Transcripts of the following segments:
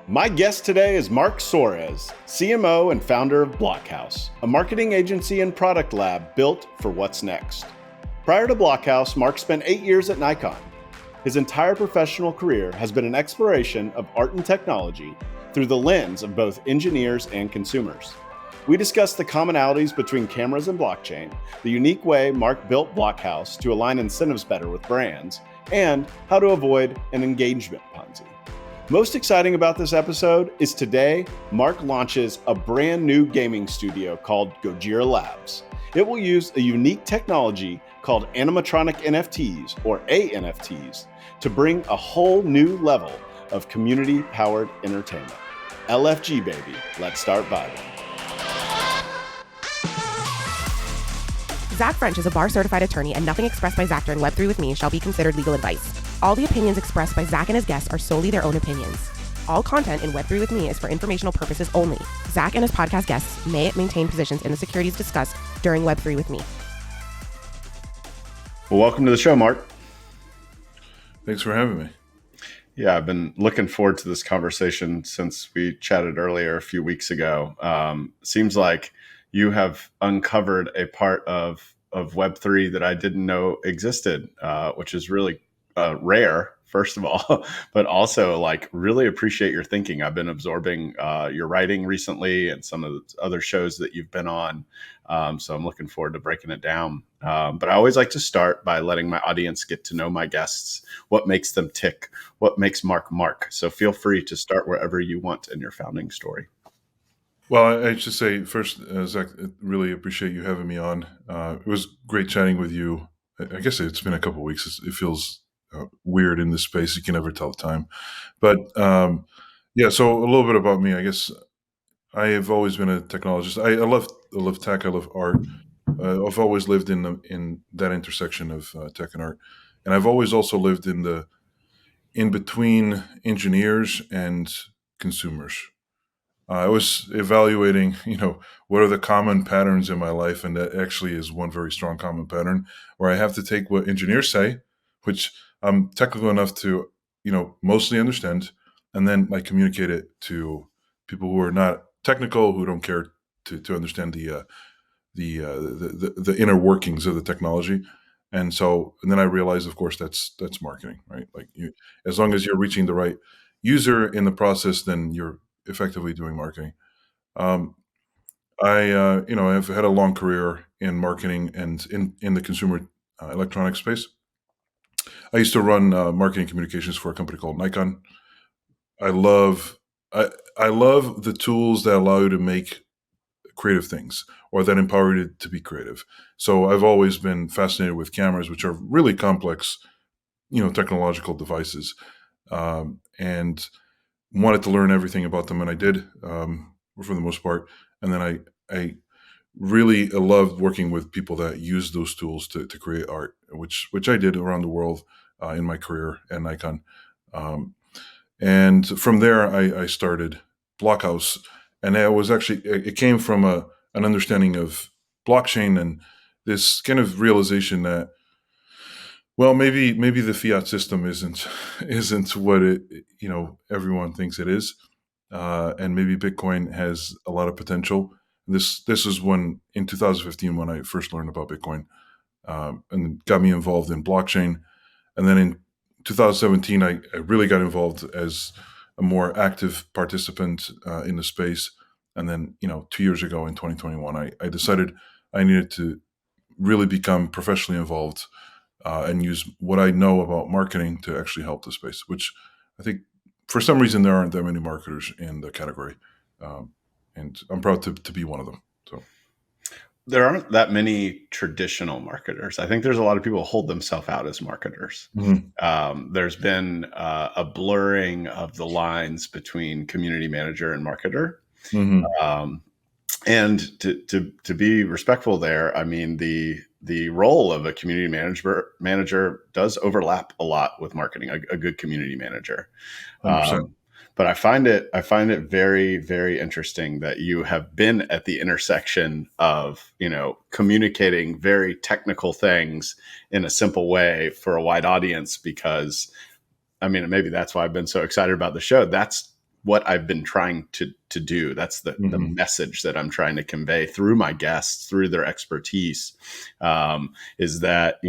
My guest today is Mark Soares, CMO and founder of Blokhaus, a marketing agency and product lab built for what's next. Prior to Blokhaus, Mark spent 8 years at Nikon. His entire professional career has been an exploration of art and technology through the lens of both engineers and consumers. We discussed the commonalities between cameras and blockchain, the unique way Mark built Blokhaus to align incentives better with brands, and how to avoid an engagement ponzi. Most exciting about this episode is today, Mark launches a brand new gaming studio called Gojira Labs. It will use a unique technology called animatronic NFTs, or aNFTs, to bring a whole new level of community-powered entertainment. LFG, baby. Let's start vibing. Zach French is a bar-certified attorney, and nothing expressed by Zach during Web3 with me shall be considered legal advice. All the opinions expressed by Zach and his guests are solely their own opinions. All content in Web3 with me is for informational purposes only. Zach and his podcast guests may maintain positions in the securities discussed during Web3 with me. Well, welcome to the show, Mark. Thanks for having me. Yeah, I've been looking forward to this conversation since we chatted earlier a few weeks ago. Seems like you have uncovered a part of Web3 that I didn't know existed, which is really rare, first of all, but also like really appreciate your thinking. I've been absorbing your writing recently and some of the other shows that you've been on. So I'm looking forward to breaking it down. But I always like to start by letting my audience get to know my guests, what makes them tick, what makes Mark Mark. So feel free to start wherever you want in your founding story. Well, I should say first, Zach, I really appreciate you having me on. It was great chatting with you. I guess it's been a couple of weeks. It feels weird in this space. You can never tell the time. But yeah, so a little bit about me. I guess I have always been a technologist. I love tech. I love art. I've always lived in that intersection of tech and art, and I've always also lived in between engineers and consumers. I was evaluating, what are the common patterns in my life, and that actually is one very strong common pattern where I have to take what engineers say, which I'm technical enough to, mostly understand, and then I communicate it to people who are not technical, who don't care to understand the inner workings of the technology. And then I realized, of course, that's marketing, right? Like as long as you're reaching the right user in the process, then you're effectively doing marketing. I've had a long career in marketing and in the consumer electronics space. I used to run marketing communications for a company called Nikon. I love the tools that allow you to make creative things or that empower you to be creative. So I've always been fascinated with cameras, which are really complex, technological devices, and wanted to learn everything about them, and I did, for the most part. And then I really loved working with people that use those tools to create art, which I did around the world in my career at Nikon. And from there, I started Blokhaus, and it came from an understanding of blockchain and this kind of realization that, well, maybe the fiat system isn't what it everyone thinks it is, and maybe Bitcoin has a lot of potential. This is when in 2015 when I first learned about Bitcoin, and got me involved in blockchain, and then in 2017 I really got involved as a more active participant in the space, and then 2 years ago in 2021 I decided I needed to really become professionally involved. And use what I know about marketing to actually help the space, which I think for some reason there aren't that many marketers in the category. And I'm proud to be one of them. So There aren't that many traditional marketers. I think there's a lot of people who hold themselves out as marketers. Mm-hmm. There's been a blurring of the lines between community manager and marketer. Mm-hmm. And to be respectful there, I mean, the role of a community manager does overlap a lot with marketing, a good community manager. 100%. But I find it very, very interesting that you have been at the intersection of, communicating very technical things in a simple way for a wide audience, because I mean, maybe that's why I've been so excited about the show. That's what I've been trying to do. That's the message that I'm trying to convey through my guests, through their expertise, is that,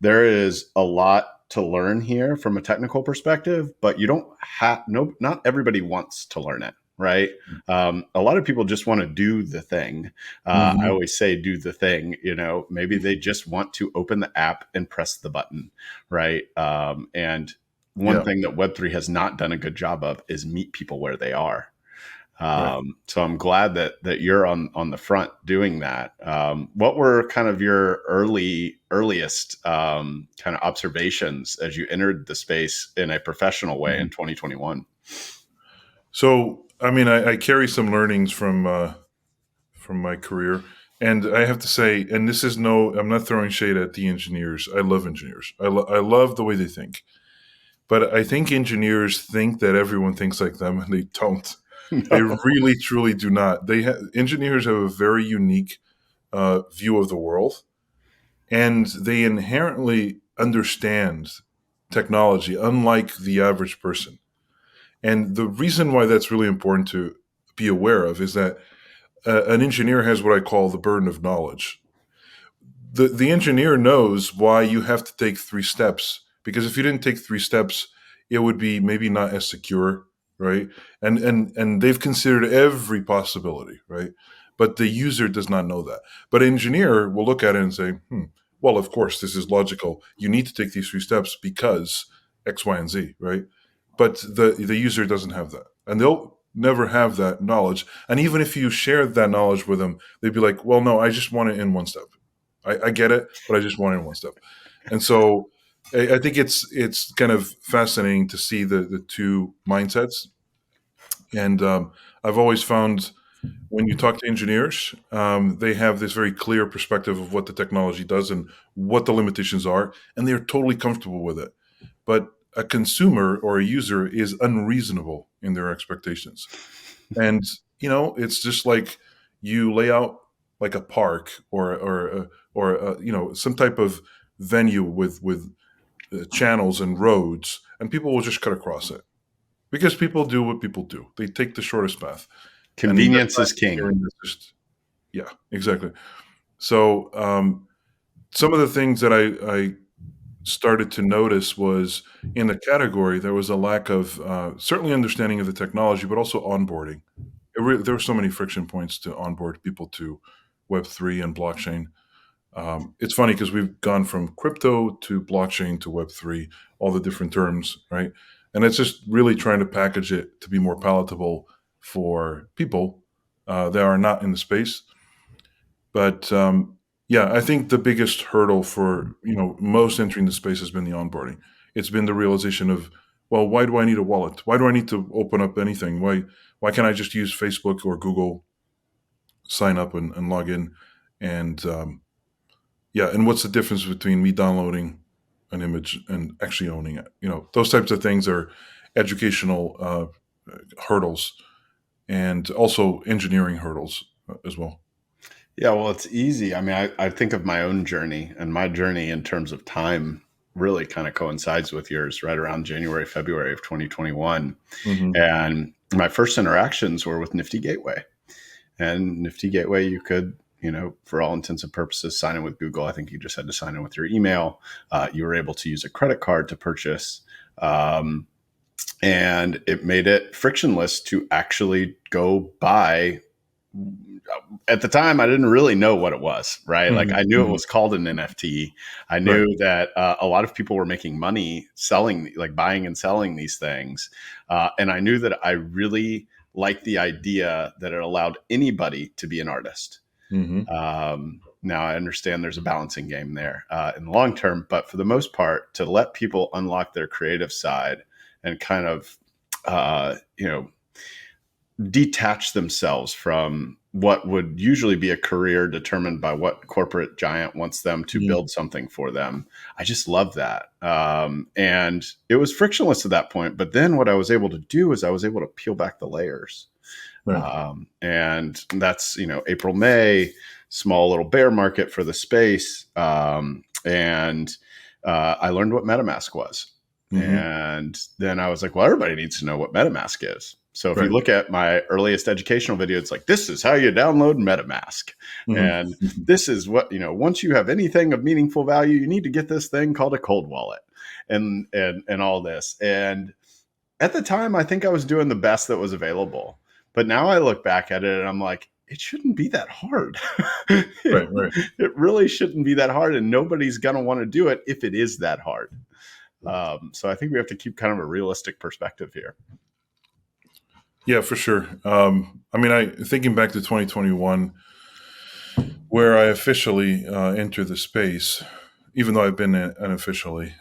there is a lot to learn here from a technical perspective, but you don't have, not everybody wants to learn it. Right. A lot of people just want to do the thing. I always say, do the thing, maybe they just want to open the app and press the button. Right. And one thing that Web3 has not done a good job of is meet people where they are. So I'm glad that you're on the front doing that. What were kind of your earliest kind of observations as you entered the space in a professional way in 2021? So, I mean, I carry some learnings from my career, and I have to say, and this is I'm not throwing shade at the engineers. I love engineers. I love the way they think, but I think engineers think that everyone thinks like them, and they don't. They really, truly do not. Engineers have a very unique view of the world, and they inherently understand technology, unlike the average person. And the reason why that's really important to be aware of is that an engineer has what I call the burden of knowledge. The engineer knows why you have to take 3 steps, because if you didn't take 3 steps, it would be maybe not as secure, right? And they've considered every possibility, right? But the user does not know that. But an engineer will look at it and say, well, of course, this is logical. You need to take these 3 steps because X, Y, and Z, right? But the user doesn't have that. And they'll never have that knowledge. And even if you share that knowledge with them, they'd be like, well, no, I just want it in 1 step. I get it, but I just want it in 1 step. And so I think it's kind of fascinating to see the 2 mindsets. And I've always found when you talk to engineers, they have this very clear perspective of what the technology does and what the limitations are, and they're totally comfortable with it. But a consumer or a user is unreasonable in their expectations. And, it's just like you lay out like a park or some type of venue with channels and roads, and people will just cut across it because people do what people do. They take the shortest path. Convenience is king. Yeah, exactly. So some of the things that I started to notice was in the category, there was a lack of certainly understanding of the technology, but also onboarding. There were so many friction points to onboard people to Web3 and blockchain. It's funny because we've gone from crypto to blockchain to Web3, all the different terms, right? And it's just really trying to package it to be more palatable for people that are not in the space. But I think the biggest hurdle for most entering the space has been the onboarding. It's been the realization of, well, why do I need a wallet? Why do I need to open up anything? Why can't I just use Facebook or Google, sign up and log in? And and what's the difference between me downloading an image and actually owning it? Those types of things are educational hurdles and also engineering hurdles as well. Yeah, well, it's easy. I mean, I think of my own journey, and my journey in terms of time really kind of coincides with yours, right around January, February of 2021. And my first interactions were with Nifty Gateway. And Nifty Gateway, you could, for all intents and purposes, sign in with Google. I think you just had to sign in with your email. You were able to use a credit card to purchase. And it made it frictionless to actually go buy. At the time, I didn't really know what it was, right? Like I knew it was called an NFT. I knew that a lot of people were making money selling, like buying and selling these things. And I knew that I really liked the idea that it allowed anybody to be an artist. Now I understand there's a balancing game there in the long term, but for the most part, to let people unlock their creative side and kind of, detach themselves from what would usually be a career determined by what corporate giant wants them to build something for them. I just love that. And it was frictionless at that point. But then what I was able to do is I was able to peel back the layers. And that's, April, May, small little bear market for the space. And I learned what MetaMask was. Mm-hmm. And then I was like, well, everybody needs to know what MetaMask is. So if you Right. look at my earliest educational video, it's like, this is how you download MetaMask. And Mm-hmm. this is what, once you have anything of meaningful value, you need to get this thing called a cold wallet and all this. And at the time, I think I was doing the best that was available. But now I look back at it and I'm like, it shouldn't be that hard. Right. Right. It really shouldn't be that hard. And nobody's going to want to do it if it is that hard. So I think we have to keep kind of a realistic perspective here. Yeah, for sure. Thinking back to 2021, where I officially entered the space, even though I've been unofficially.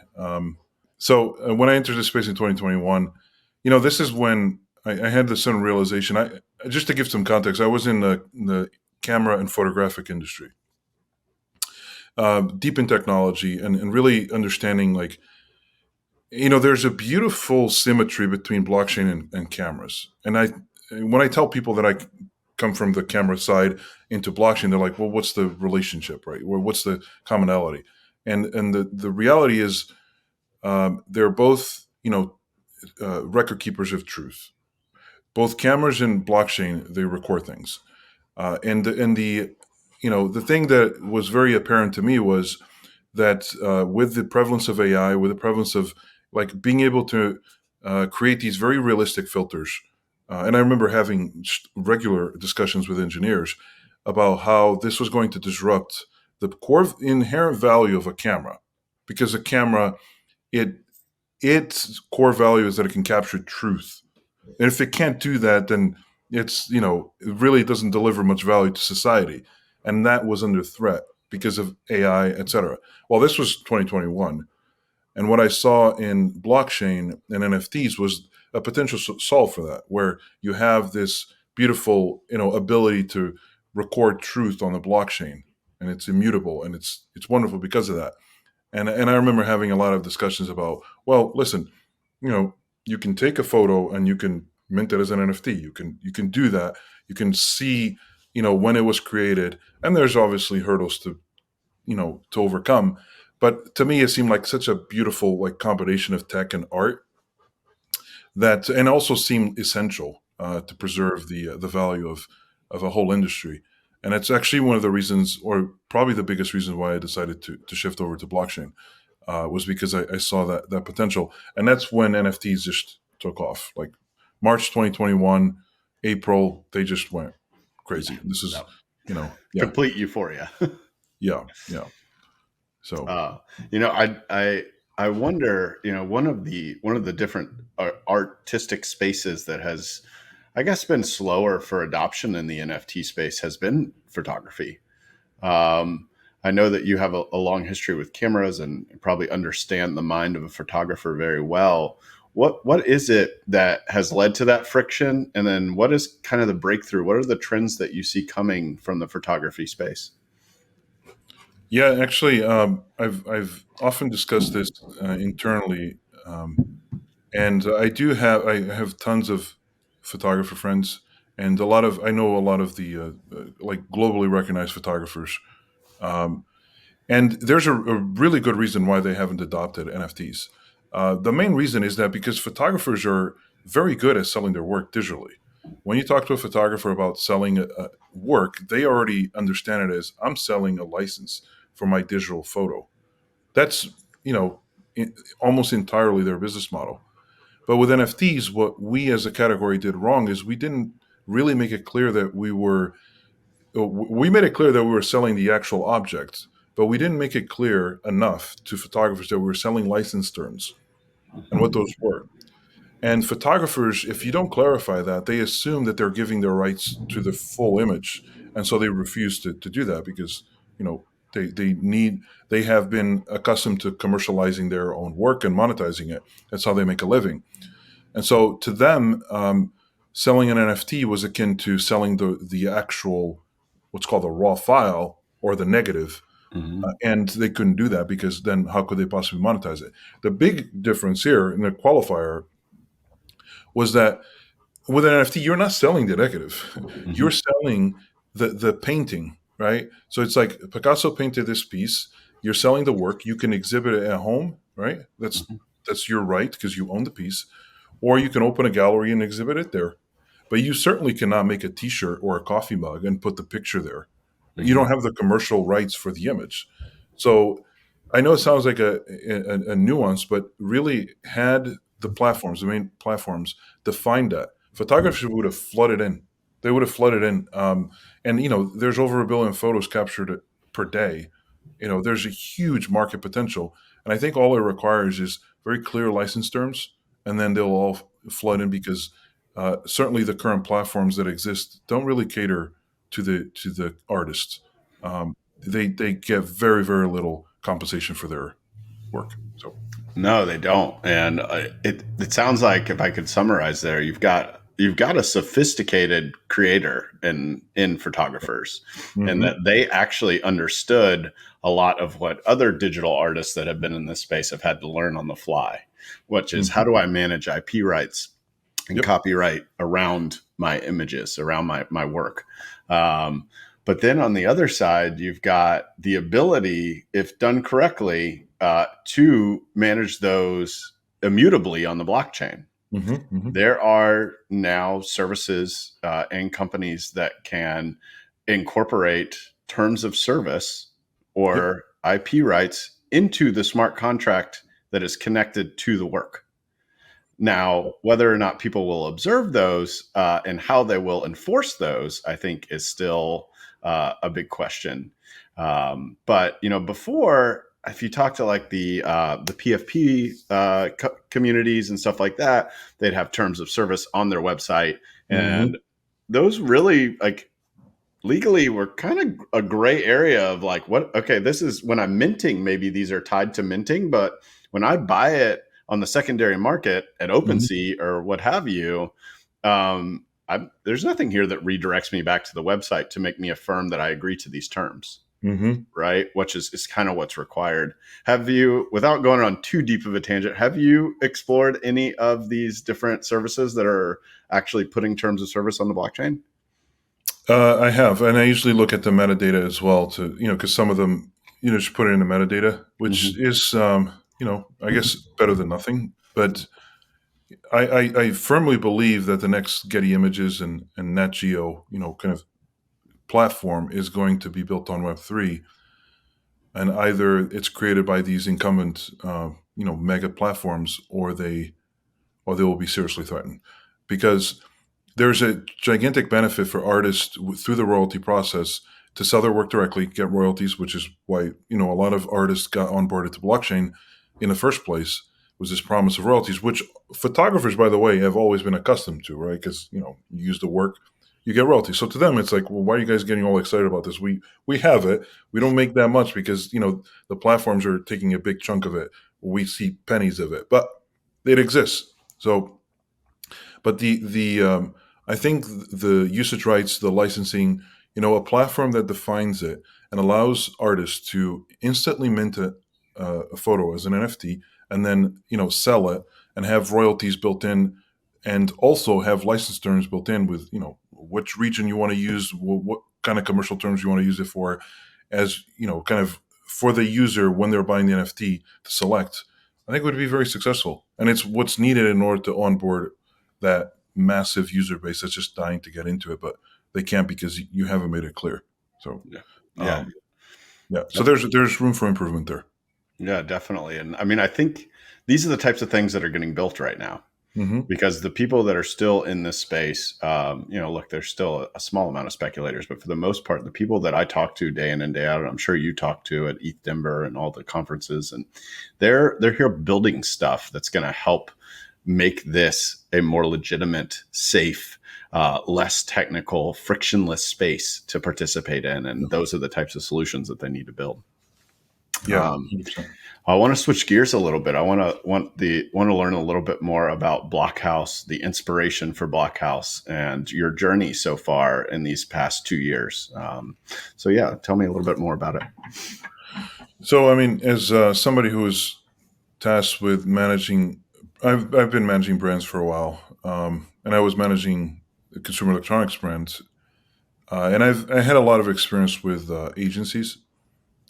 So when I entered the space in 2021, this is when I had this sudden realization. Just to give some context, I was in the camera and photographic industry, deep in technology, and really understanding there's a beautiful symmetry between blockchain and cameras. And when I tell people that I come from the camera side into blockchain, they're like, well, what's the relationship, right? Or what's the commonality? And the reality is they're both, record keepers of truth. Both cameras and blockchain, they record things. The thing that was very apparent to me was that with the prevalence of AI, with the prevalence of being able to create these very realistic filters, and I remember having regular discussions with engineers about how this was going to disrupt the core inherent value of a camera, because a camera, its core value is that it can capture truth, and if it can't do that, then it really doesn't deliver much value to society, and that was under threat because of AI, etc. Well, this was 2021. And what I saw in blockchain and NFTs was a potential solve for that, where you have this beautiful, ability to record truth on the blockchain, and it's immutable, and it's wonderful because of that. And I remember having a lot of discussions about, well, listen, you can take a photo and you can mint it as an NFT. You can do that. You can see, when it was created, and there's obviously hurdles to overcome. But to me, it seemed like such a beautiful combination of tech and art and also seemed essential to preserve the value of a whole industry. And it's actually one of the reasons, or probably the biggest reason, why I decided to shift over to blockchain was because I saw that potential. And that's when NFTs just took off. Like March 2021, April, they just went crazy. This is, yeah, Complete euphoria. yeah. So, I wonder, one of the different artistic spaces that has, I guess, been slower for adoption in the NFT space has been photography. I know that you have a long history with cameras and probably understand the mind of a photographer very well. What is it that has led to that friction? And then what is kind of the breakthrough? What are the trends that you see coming from the photography space? yeah, actually, I've often discussed this internally, and I have tons of photographer friends, and I know a lot of the globally recognized photographers. And there's a really good reason why they haven't adopted NFTs. The main reason is that because photographers are very good at selling their work digitally. When you talk to a photographer about selling a work, they already understand it as, I'm selling a license for my digital photo. That's, almost entirely their business model. But with NFTs, what we as a category did wrong is we didn't really make it clear that we made it clear that we were selling the actual object, but we didn't make it clear enough to photographers that we were selling license terms and what those were. And photographers, if you don't clarify that, they assume that they're giving their rights to the full image. And so they refuse to do that because, they have been accustomed to commercializing their own work and monetizing it. That's how they make a living. And so to them, selling an NFT was akin to selling the actual, what's called a raw file or the negative. And they couldn't do that because then how could they possibly monetize it? The big difference here in the qualifier was that with an NFT, you're not selling the negative. You're selling the painting, right? So it's like Picasso painted this piece. You're selling the work. You can exhibit it at home, right? That's that's your right because you own the piece, or you can open a gallery and exhibit it there. But you certainly cannot make a T-shirt or a coffee mug and put the picture there. You Mhm. don't have the commercial rights for the image. So I know it sounds like a nuance, but really, had the main platforms, defined that, photographers would have flooded in. They would have flooded in, and there's over 1 billion photos captured per day. There's a huge market potential, and I think all it requires is very clear license terms, and then they'll all flood in because certainly the current platforms that exist don't really cater to the artists. They get very, very little compensation for their work. So No, they don't. And it sounds like, if I could summarize there, you've got a sophisticated creator in photographers, and hmm that they actually understood a lot of what other digital artists that have been in this space have had to learn on the fly, which is, how hmm do I manage IP rights and yep, copyright around my images, around my work. Um, but then on the other side, you've got the ability, if done correctly, to manage those immutably on the blockchain. hmm There are now services and companies that can incorporate terms of service yep, or IP rights into the smart contract that is connected to the work. Now, whether or not people will observe those and how they will enforce those, I think is still a big question. But before, if you talk to like the PFP communities and stuff like that, they'd have terms of service on their website, hmm and those really, like, legally were kind of a gray area of like, what, okay, this is when I'm minting, maybe these are tied to minting, but when I buy it on the secondary market at hmm OpenSea or what have you, there's nothing here that redirects me back to the website to make me affirm that I agree to these terms, hmm right? Which is kind of what's required. Have you, without going on too deep of a tangent, have you explored any of these different services that are actually putting terms of service on the blockchain? I have, and I usually look at the metadata as well to because some of them just put it in the metadata, which Mm-hmm. is I guess better than nothing. But I firmly believe that the next Getty Images and Nat Geo kind of platform is going to be built on Web3, and either it's created by these incumbent mega platforms, or they will be seriously threatened, because there's a gigantic benefit for artists through the royalty process to sell their work directly, get royalties, which is why a lot of artists got onboarded to blockchain in the first place, was this promise of royalties, which photographers, by the way, have always been accustomed to, right? Because you use the work, you get royalties. So to them, it's like, well, why are you guys getting all excited about this? We have it. We don't make that much because the platforms are taking a big chunk of it. We see pennies of it, but it exists. So, but the I think the usage rights, the licensing, a platform that defines it and allows artists to instantly mint a photo as an NFT, and then sell it and have royalties built in, and also have license terms built in with which region you want to use, what kind of commercial terms you want to use it for, as kind of for the user when they're buying the NFT to select. I think it would be very successful, and it's what's needed in order to onboard that massive user base that's just dying to get into it, but they can't because you haven't made it clear. So, Yeah. Yeah. um, yeah. So there's room for improvement there. Yeah, definitely. And I mean, I think these are the types of things that are getting built right now, hmm because the people that are still in this space, look, there's still a small amount of speculators, but for the most part, the people that I talk to day in and day out, and I'm sure you talk to at ETH Denver and all the conferences, and they're here building stuff that's going to help make this a more legitimate, safe, less technical, frictionless space to participate in. And those are the types of solutions that they need to build. Yeah, Um, 100%. I want to switch gears a little bit. I want to learn a little bit more about Blokhaus, the inspiration for Blokhaus, and your journey so far in these past 2 years. So yeah, tell me a little bit more about it. So, I mean, as somebody who is tasked with managing, I've been managing brands for a while, and I was managing the consumer electronics brands, and I had a lot of experience with agencies.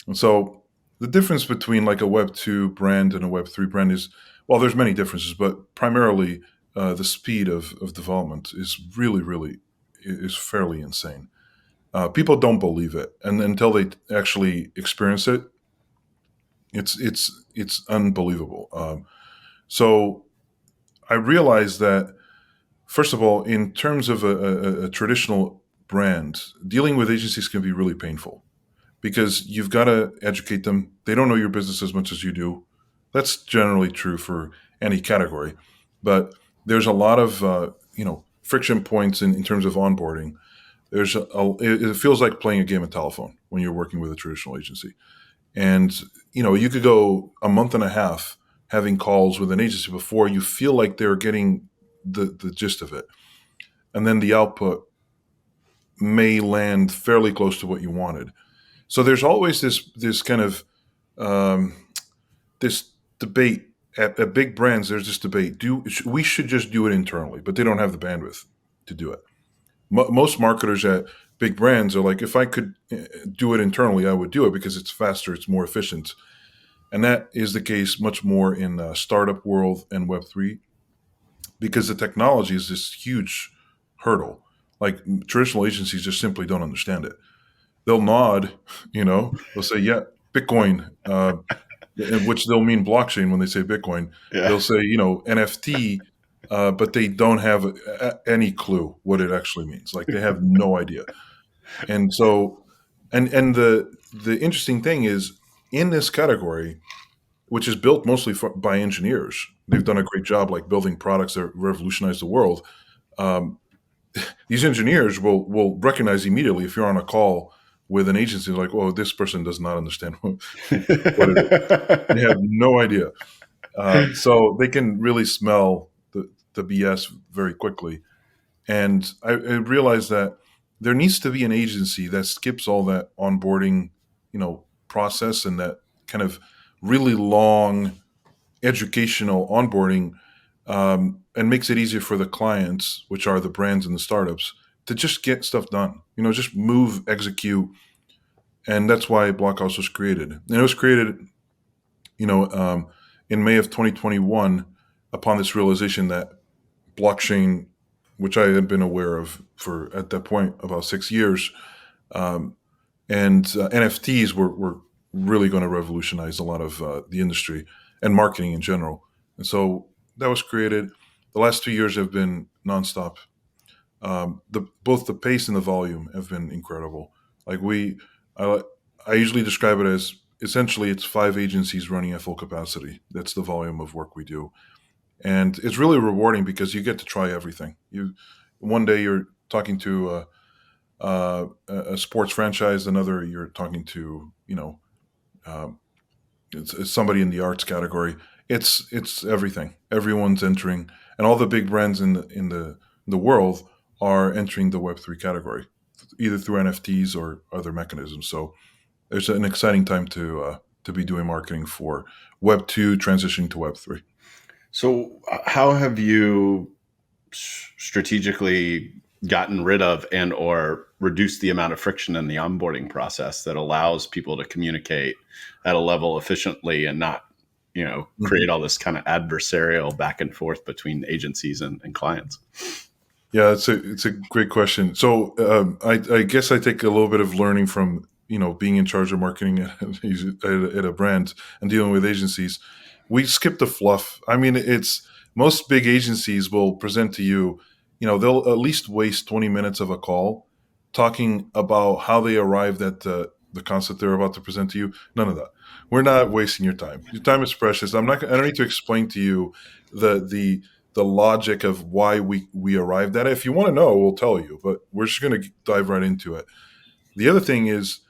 And so the difference between like a Web 2 brand and a Web 3 brand is well, there's many differences, but primarily the speed of development is really is fairly insane. People don't believe it, and until they actually experience it, it's unbelievable. So I realized that, first of all, in terms of a traditional brand, dealing with agencies can be really painful because you've got to educate them. They don't know your business as much as you do. That's generally true for any category, but there's a lot of friction points in terms of onboarding. It feels like playing a game of telephone when you're working with a traditional agency, and you could go a month and a half having calls with an agency before you feel like they're getting the gist of it, and then the output may land fairly close to what you wanted. So there's always this kind of um, this debate at big brands. There's this debate: we should just do it internally, but they don't have the bandwidth to do it. Most marketers at big brands are like, if I could do it internally, I would do it because it's faster, it's more efficient, and that is the case much more in the startup world and Web3 because the technology is this huge hurdle. Like traditional agencies just simply don't understand it. They'll nod, they'll say, yeah, Bitcoin, which they'll mean blockchain when they say Bitcoin. Yeah. They'll say, NFT, but they don't have any clue what it actually means. Like they have no idea. And so, and the interesting thing is in this category, which is built mostly by engineers, they've done a great job, like building products that revolutionize the world. Um, these engineers will recognize immediately if you're on a call with an agency, like, oh, this person does not understand what it is. They have no idea. So they can really smell the BS very quickly. And I realized that there needs to be an agency that skips all that onboarding, process and that kind of really long educational onboarding, and makes it easier for the clients, which are the brands and the startups, to just get stuff done. Just move, execute, and that's why Blokhaus was created. And it was created, in May of 2021, upon this realization that blockchain, which I had been aware of for at that point about 6 years, and NFTs were really going to revolutionize a lot of the industry and marketing in general. And so that was created. The last 2 years have been nonstop. Both the pace and the volume have been incredible. Like I usually describe it as essentially it's 5 agencies running at full capacity. That's the volume of work we do. And it's really rewarding because you get to try everything. One day you're talking to a sports franchise, another you're talking to it's somebody in the arts category. It's everything. Everyone's entering, and all the big brands in the world are entering the Web3 category, either through NFTs or other mechanisms. So there's an exciting time to be doing marketing for Web2 transitioning to Web3. So how have you strategically gotten rid of and or reduced the amount of friction in the onboarding process that allows people to communicate at a level efficiently and not, create all this kind of adversarial back and forth between agencies and clients? Yeah, it's a great question. So I guess I take a little bit of learning from being in charge of marketing at a brand and dealing with agencies. We skip the fluff. I mean, it's most big agencies will present to you, they'll at least waste 20 minutes of a call talking about how they arrived at the concept they're about to present to you. None of that. We're not wasting your time. Your time is precious. I don't need to explain to you the logic of why we arrived at it. If you want to know, we'll tell you, but we're just going to dive right into it. The other thing is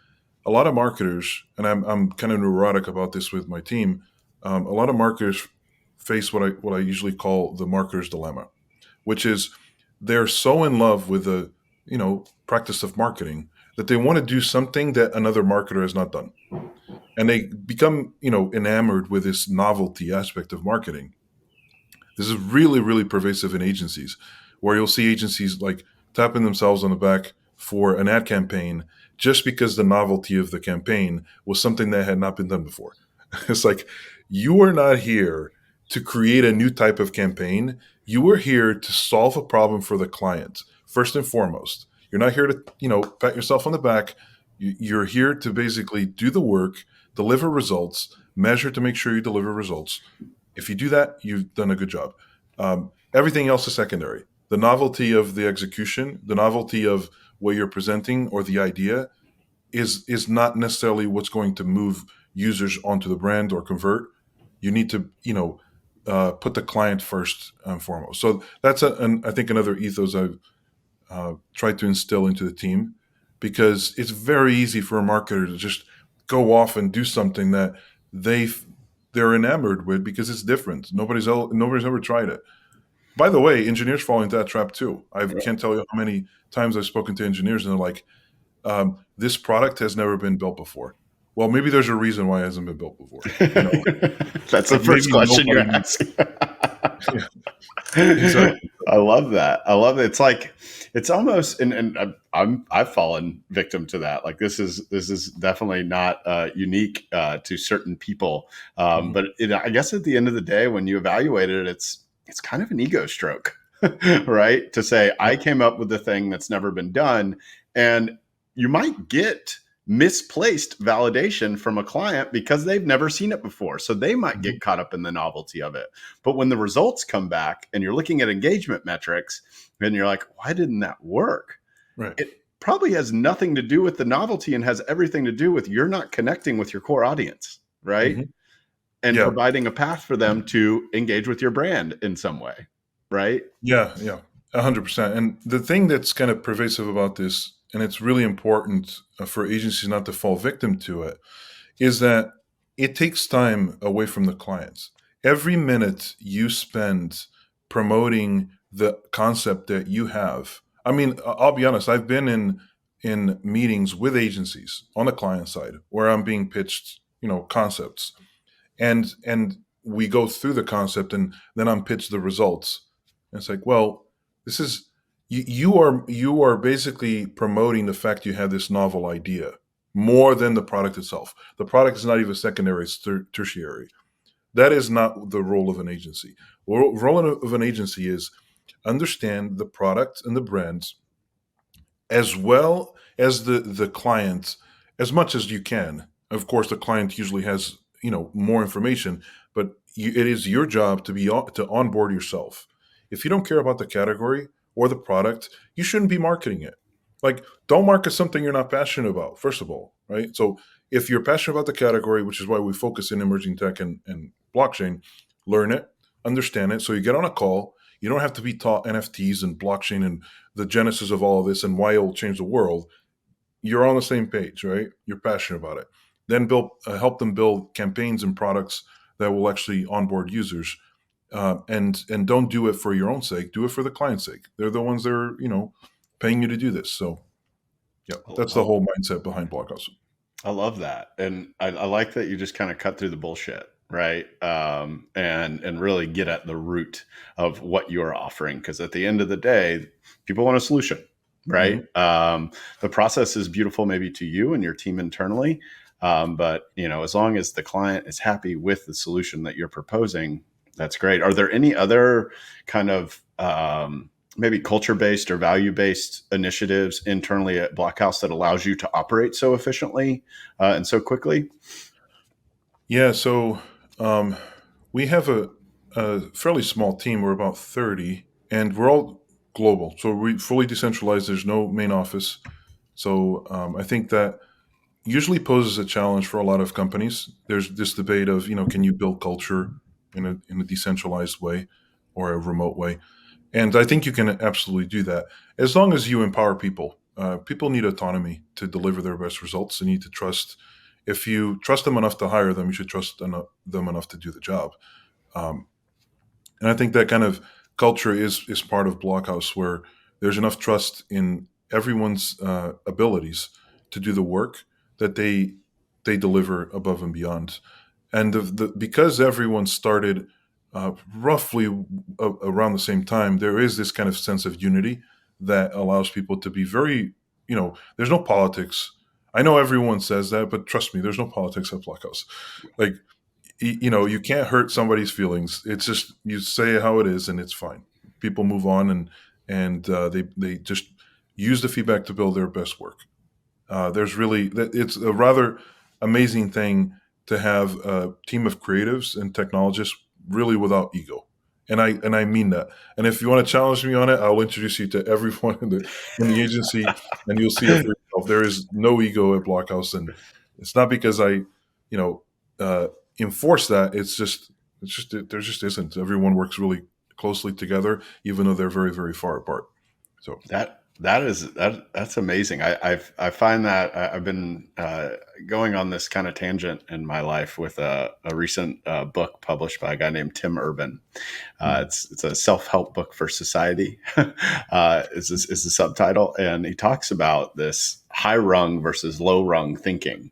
a lot of marketers, and I'm kind of neurotic about this with my team. A lot of marketers face what I usually call the marketer's dilemma, which is they're so in love with the practice of marketing that they want to do something that another marketer has not done, and they become enamored with this novelty aspect of marketing. This is really pervasive in agencies, where you'll see agencies like tapping themselves on the back for an ad campaign just because the novelty of the campaign was something that had not been done before. It's like, you are not here to create a new type of campaign. You are here to solve a problem for the client, first and foremost. You're not here to, pat yourself on the back. You're here to basically do the work, deliver results, measure to make sure you deliver results. If you do that, you've done a good job. Everything else is secondary. The novelty of the execution, the novelty of what you're presenting or the idea is not necessarily what's going to move users onto the brand or convert. You need to, put the client first and foremost. So that's, I think, another ethos I've tried to instill into the team, because it's very easy for a marketer to just go off and do something that they're enamored with because it's different. Nobody's ever tried it. By the way, engineers fall into that trap too. I can't tell you how many times I've spoken to engineers and they're like, this product has never been built before. Well, maybe there's a reason why it hasn't been built before. That's the first question you're asking. Yeah, exactly. I love that. It's like, it's almost, and I've fallen victim to that. Like this is definitely not unique to certain people. But I guess at the end of the day, when you evaluate it, it's kind of an ego stroke, right? To say, I came up with the thing that's never been done. And you might get misplaced validation from a client because they've never seen it before. So they might get caught up in the novelty of it. But when the results come back and you're looking at engagement metrics and you're like, why didn't that work? Right. It probably has nothing to do with the novelty and has everything to do with you're not connecting with your core audience, right? And providing a path for them to engage with your brand in some way, right? Yeah, 100%. And the thing that's kind of pervasive about this, and it's really important for agencies not to fall victim to it, is that it takes time away from the clients. Every minute you spend promoting the concept that you have. I mean, I'll be honest, I've been in meetings with agencies on the client side where I'm being pitched, concepts. And we go through the concept and then I'm pitched the results. And it's like, well, this is you are basically promoting the fact you have this novel idea more than the product itself. The product is not even secondary, it's tertiary. That is not the role of an agency. The role of an agency is understand the product and the brands as well as the client as much as you can. Of course, the client usually has more information, but it is your job to onboard yourself. If you don't care about the category or the product, you shouldn't be marketing it. Like, don't market something you're not passionate about, first of all, right? So if you're passionate about the category, which is why we focus in emerging tech and blockchain, learn it, understand it. So you get on a call. You don't have to be taught NFTs and blockchain and the genesis of all of this and why it will change the world. You're on the same page, right? You're passionate about it. Then help them build campaigns and products that will actually onboard users. And don't do it for your own sake. Do it for the client's sake. They're the ones that are, paying you to do this. So, yeah, that's the whole mindset behind Blokhaus. I love that, and I like that you just kind of cut through the bullshit, right? And really get at the root of what you're offering, because at the end of the day, people want a solution, right? The process is beautiful, maybe to you and your team internally, but as long as the client is happy with the solution that you're proposing, that's great. Are there any other kind of maybe culture-based or value-based initiatives internally at Blokhaus that allows you to operate so efficiently and so quickly? Yeah, so we have a fairly small team. We're about 30, and we're all global. So we're fully decentralized. There's no main office. So I think that usually poses a challenge for a lot of companies. There's this debate of, can you build culture in a decentralized way or a remote way? And I think you can absolutely do that as long as you empower people. People need autonomy to deliver their best results. They need to trust. If you trust them enough to hire them, you should trust them enough to do the job. And I think that kind of culture is part of Blokhaus, where there's enough trust in everyone's abilities to do the work that they deliver above and beyond. And because everyone started roughly around the same time, there is this kind of sense of unity that allows people to be very, there's no politics. I know everyone says that, but trust me, there's no politics at Blokhaus. Like, you can't hurt somebody's feelings. It's just you say how it is, and it's fine. People move on, and they just use the feedback to build their best work. It's a rather amazing thing to have a team of creatives and technologists really without ego. And I mean that. And if you want to challenge me on it, I'll introduce you to everyone in the agency, and you'll see it for yourself. There is no ego at Blockhouse, and it's not because I, you know, uh, enforce that. It's just there just isn't. Everyone works really closely together, even though they're very, very far apart. So That's amazing. I find that I've been going on this kind of tangent in my life with a recent book published by a guy named Tim Urban. It's a self-help book for society. Is the subtitle, and he talks about this high rung versus low rung thinking,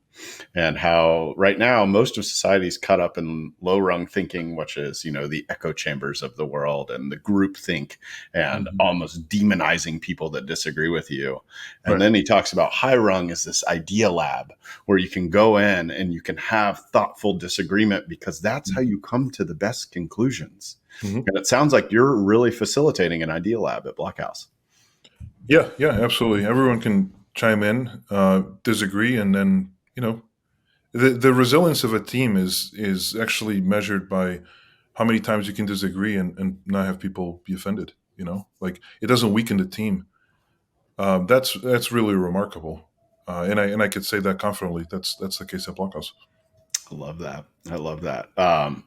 and how right now most of society is caught up in low rung thinking, which is, the echo chambers of the world and the group think and almost demonizing people that disagree with you. And Right. then he talks about high rung is this idea lab where you can go in and you can have thoughtful disagreement, because that's how you come to the best conclusions. Mhm. And it sounds like you're really facilitating an idea lab at Blockhouse. Yeah, yeah, absolutely. Everyone can chime in, disagree, and then the resilience of a team is actually measured by how many times you can disagree and not have people be offended. Like it doesn't weaken the team. That's really remarkable, and I could say that confidently. That's the case at Blockhouse. I love that. I love that. Well,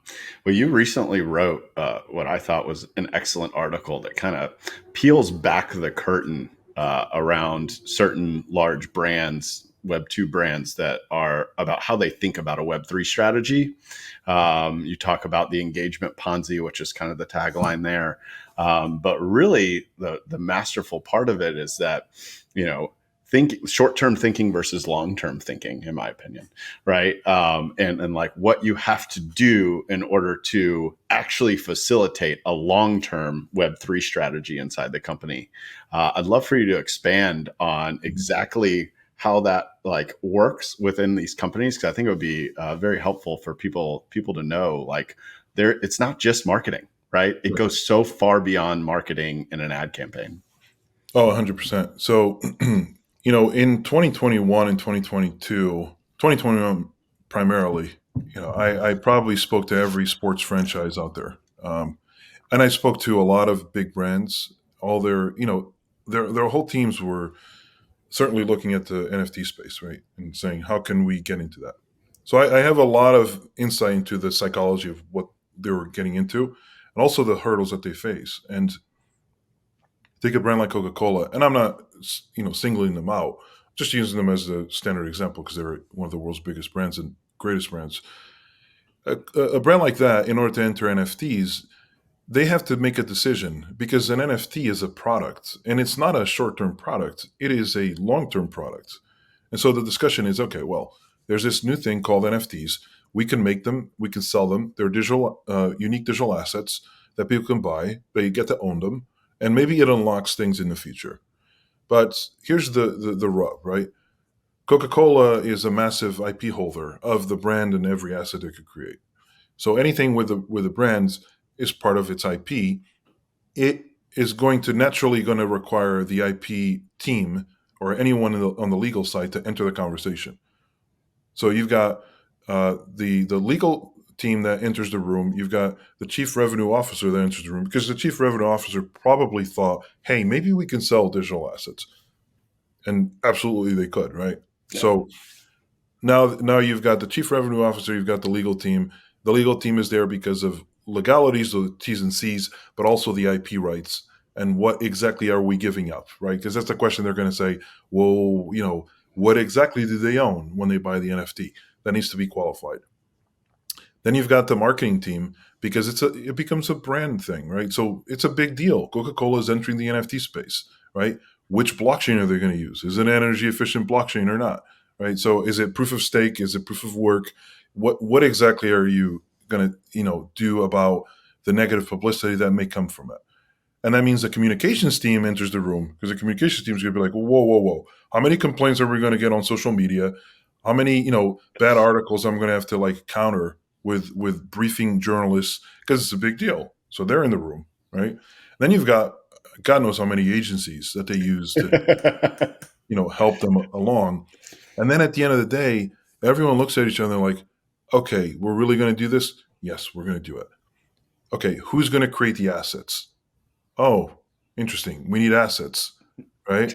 you recently wrote what I thought was an excellent article that kind of peels back the curtain around certain large brands, Web2 brands, that are about how they think about a Web3 strategy. You talk about the engagement Ponzi, which is kind of the tagline there. But really, the masterful part of it is that, think short-term thinking versus long-term thinking, in my opinion, right? And like what you have to do in order to actually facilitate a long-term Web3 strategy inside the company. I'd love for you to expand on exactly how that like works within these companies, because I think it would be very helpful for people to know, like, it's not just marketing, right? It goes so far beyond marketing in an ad campaign. Oh, 100%. So, in 2021 and 2021 primarily, I probably spoke to every sports franchise out there. And I spoke to a lot of big brands. All their whole teams were certainly looking at the NFT space, right? And saying, how can we get into that? So I have a lot of insight into the psychology of what they were getting into and also the hurdles that they face. And take a brand like Coca-Cola, and I'm not, singling them out, just using them as the standard example because they're one of the world's biggest brands and greatest brands. A brand like that, in order to enter NFTs, they have to make a decision because an NFT is a product, and it's not a short-term product. It is a long-term product. And so the discussion is, okay, well, there's this new thing called NFTs. We can make them, we can sell them. They're unique digital assets that people can buy. They get to own them, and maybe it unlocks things in the future. But here's the rub, right? Coca-Cola is a massive IP holder of the brand and every asset it could create. So anything with the brands is part of its IP. It is going to require the IP team or anyone on the legal side to enter the conversation. So you've got the legal team that enters the room. You've got the chief revenue officer that enters the room because the chief revenue officer probably thought, hey, maybe we can sell digital assets. And absolutely they could, right? Yeah. So now you've got the chief revenue officer, you've got the legal team. The legal team is there because of legalities, the T's and C's, but also the IP rights. And what exactly are we giving up, right? Because that's the question they're going to say, well, what exactly do they own when they buy the NFT? That needs to be qualified. Then you've got the marketing team because it becomes a brand thing, right? So it's a big deal. Coca-Cola is entering the NFT space, right? Which blockchain are they going to use? Is it an energy efficient blockchain or not, right? So is it proof of stake? Is it proof of work? What exactly are you going to do about the negative publicity that may come from it? And that means the communications team enters the room because the communications team is going to be like, whoa, whoa, whoa. How many complaints are we going to get on social media? How many, bad articles I'm going to have to counter with briefing journalists because it's a big deal. So they're in the room, right? Then you've got God knows how many agencies that they use to help them along. And then at the end of the day, everyone looks at each other like, okay, we're really going to do this? Yes, we're going to do it. Okay, who's going to create the assets? Oh, interesting. We need assets, right?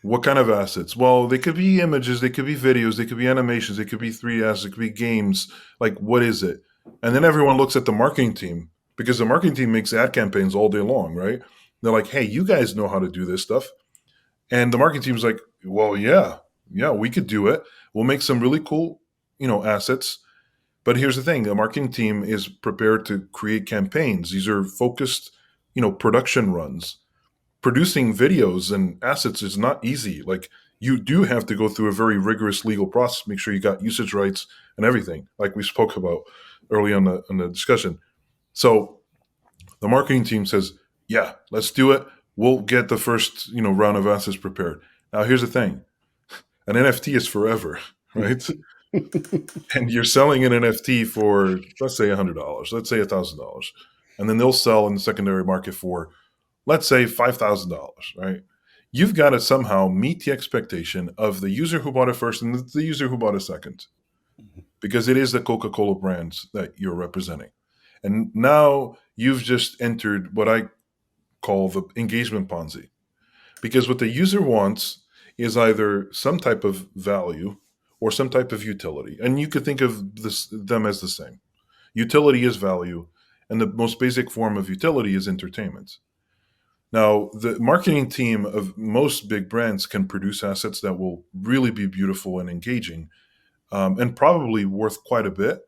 What kind of assets? Well, they could be images, they could be videos, they could be animations, they could be 3D assets, it could be games. Like, what is it? And then everyone looks at the marketing team because the marketing team makes ad campaigns all day long, right? They're like, hey, you guys know how to do this stuff. And the marketing team's like, well, yeah, we could do it. We'll make some really cool, assets. But here's the thing: the marketing team is prepared to create campaigns. These are focused, production runs. Producing videos and assets is not easy. Like, you do have to go through a very rigorous legal process, make sure you got usage rights and everything, like we spoke about early on the discussion. So the marketing team says, yeah, let's do it. We'll get the first, round of assets prepared. Now, here's the thing. An NFT is forever, right? And you're selling an NFT for, let's say $100, let's say $1,000. And then they'll sell in the secondary market for, let's say $5,000, right? You've got to somehow meet the expectation of the user who bought it first and the user who bought it second, because it is the Coca-Cola brand that you're representing. And now you've just entered what I call the engagement ponzi, because what the user wants is either some type of value or some type of utility. And you could think of them as the same. Utility is value, and the most basic form of utility is entertainment. Now, the marketing team of most big brands can produce assets that will really be beautiful and engaging, and probably worth quite a bit,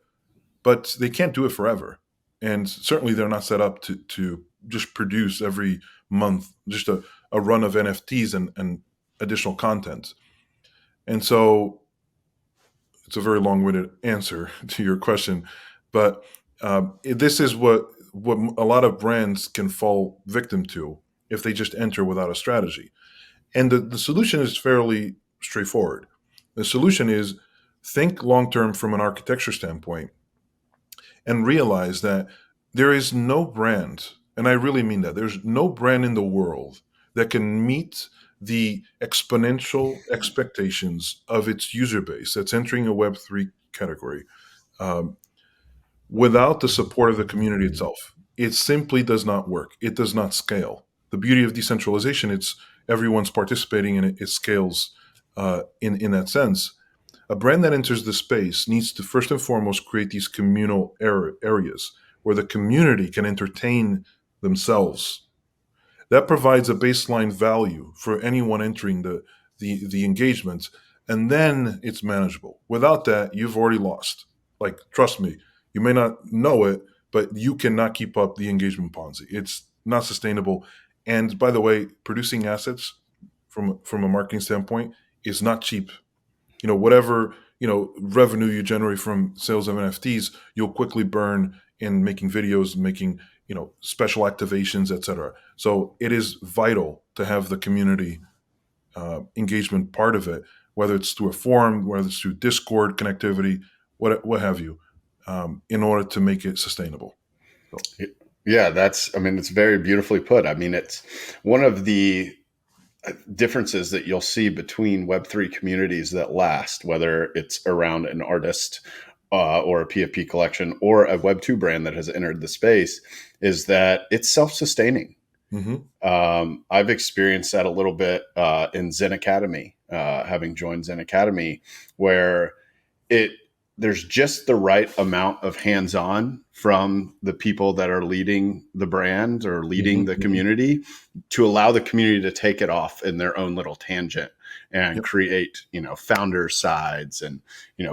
but they can't do it forever. And certainly they're not set up to just produce every month just a run of NFTs and additional content. And so it's a very long-winded answer to your question, but this is what a lot of brands can fall victim to if they just enter without a strategy. And the solution is fairly straightforward. The solution is think long-term from an architecture standpoint and realize that there is no brand, and I really mean that, there's no brand in the world that can meet the exponential expectations of its user base that's entering a Web3 category without the support of the community itself. It simply does not work. It does not scale. The beauty of decentralization, it's everyone's participating and it scales in that sense. A brand that enters the space needs to first and foremost create these communal areas where the community can entertain themselves. That provides a baseline value for anyone entering the engagement, and then it's manageable. Without that, you've already lost. Like, trust me, you may not know it, but you cannot keep up the engagement Ponzi. It's not sustainable. And by the way, producing assets from a marketing standpoint is not cheap. Whatever, revenue you generate from sales of NFTs, you'll quickly burn in making videos, making, special activations, etc. So it is vital to have the community engagement part of it, whether it's through a forum, whether it's through Discord connectivity, what have you, in order to make it sustainable. So. Yeah, it's very beautifully put. It's one of the differences that you'll see between Web3 communities that last, whether it's around an artist or a PFP collection or a Web2 brand that has entered the space, is that it's self-sustaining. Mm-hmm. I've experienced that a little bit in Zen Academy, having joined Zen Academy, where there's just the right amount of hands-on from the people that are leading the brand or leading the community to allow the community to take it off in their own little tangent and create, founder sides and,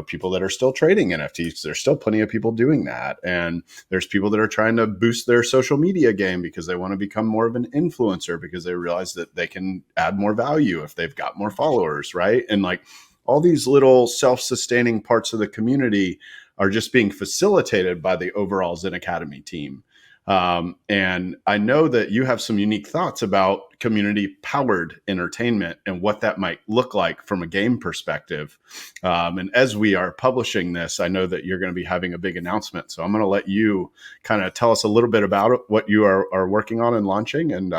people that are still trading NFTs. There's still plenty of people doing that. And there's people that are trying to boost their social media game because they want to become more of an influencer because they realize that they can add more value if they've got more followers, right? And all these little self-sustaining parts of the community are just being facilitated by the overall Zen Academy team. And I know that you have some unique thoughts about community powered entertainment and what that might look like from a game perspective. And as we are publishing this, I know that you're going to be having a big announcement. So I'm going to let you kind of tell us a little bit about it, what you are working on and launching. And